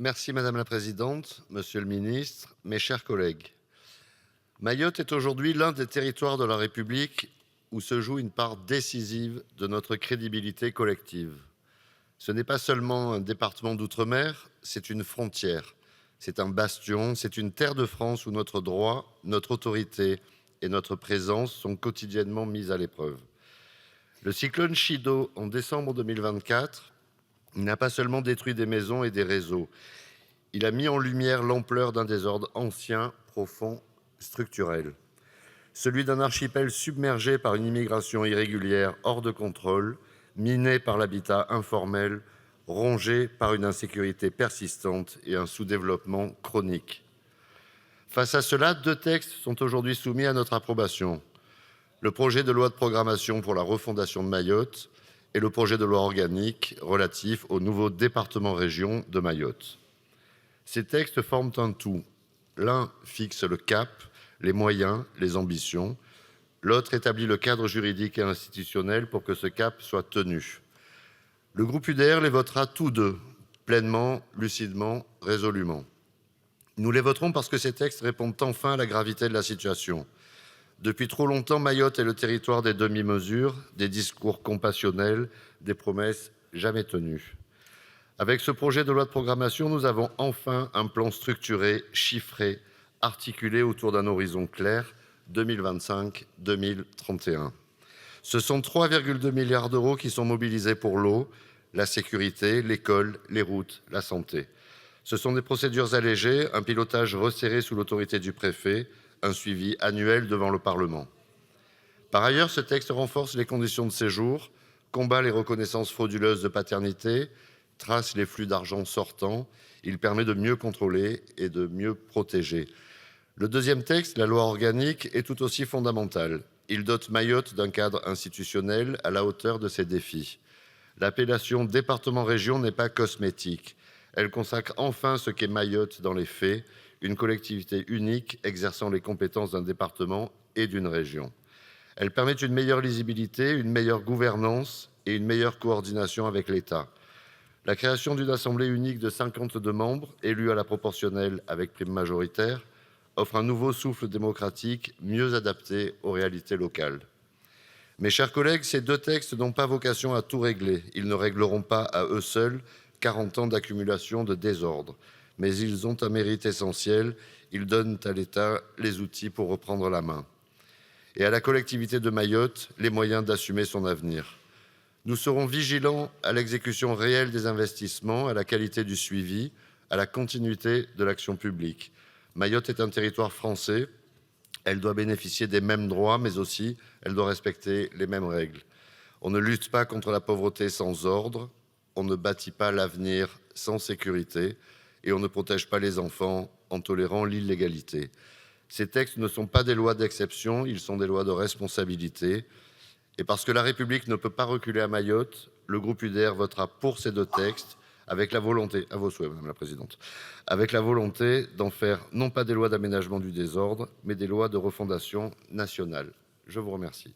Merci Madame la Présidente, Monsieur le Ministre, mes chers collègues. Mayotte est aujourd'hui l'un des territoires de la République où se joue une part décisive de notre crédibilité collective. Ce n'est pas seulement un département d'outre-mer, c'est une frontière, c'est un bastion, c'est une terre de France où notre droit, notre autorité et notre présence sont quotidiennement mises à l'épreuve. Le cyclone Chido en décembre 2024 n'a pas seulement détruit des maisons et des réseaux, il a mis en lumière l'ampleur d'un désordre ancien, profond, structurel. Celui d'un archipel submergé par une immigration irrégulière hors de contrôle, miné par l'habitat informel, rongé par une insécurité persistante et un sous-développement chronique. Face à cela, deux textes sont aujourd'hui soumis à notre approbation. Le projet de loi de programmation pour la refondation de Mayotte et le projet de loi organique relatif au nouveau département-région de Mayotte. Ces textes forment un tout. L'un fixe le cap, les moyens, les ambitions. L'autre établit le cadre juridique et institutionnel pour que ce cap soit tenu. Le groupe UDR les votera tous deux, pleinement, lucidement, résolument. Nous les voterons parce que ces textes répondent enfin à la gravité de la situation. Depuis trop longtemps, Mayotte est le territoire des demi-mesures, des discours compassionnels, des promesses jamais tenues. Avec ce projet de loi de programmation, nous avons enfin un plan structuré, chiffré, articulé autour d'un horizon clair, 2025-2031. Ce sont 3,2 milliards d'euros qui sont mobilisés pour l'eau, la sécurité, l'école, les routes, la santé. Ce sont des procédures allégées, un pilotage resserré sous l'autorité du préfet, un suivi annuel devant le Parlement. Par ailleurs, ce texte renforce les conditions de séjour, combat les reconnaissances frauduleuses de paternité, trace les flux d'argent sortants, il permet de mieux contrôler et de mieux protéger. Le deuxième texte, la loi organique, est tout aussi fondamental. Il dote Mayotte d'un cadre institutionnel à la hauteur de ses défis. L'appellation département-région n'est pas cosmétique. Elle consacre enfin ce qu'est Mayotte dans les faits, une collectivité unique exerçant les compétences d'un département et d'une région. Elle permet une meilleure lisibilité, une meilleure gouvernance et une meilleure coordination avec l'État. La création d'une assemblée unique de 52 membres, élus à la proportionnelle avec prime majoritaire, offre un nouveau souffle démocratique mieux adapté aux réalités locales. Mes chers collègues, ces deux textes n'ont pas vocation à tout régler. Ils ne régleront pas à eux seuls 40 ans d'accumulation de désordre. Mais ils ont un mérite essentiel. Ils donnent à l'État les outils pour reprendre la main. Et à la collectivité de Mayotte, les moyens d'assumer son avenir. Nous serons vigilants à l'exécution réelle des investissements, à la qualité du suivi, à la continuité de l'action publique. Mayotte est un territoire français. Elle doit bénéficier des mêmes droits, mais aussi elle doit respecter les mêmes règles. On ne lutte pas contre la pauvreté sans ordre, on ne bâtit pas l'avenir sans sécurité et on ne protège pas les enfants en tolérant l'illégalité. Ces textes ne sont pas des lois d'exception, ils sont des lois de responsabilité. Et parce que la République ne peut pas reculer à Mayotte, le groupe UDR votera pour ces deux textes avec la volonté, à vos souhaits Madame la Présidente, avec la volonté d'en faire non pas des lois d'aménagement du désordre, mais des lois de refondation nationale. Je vous remercie.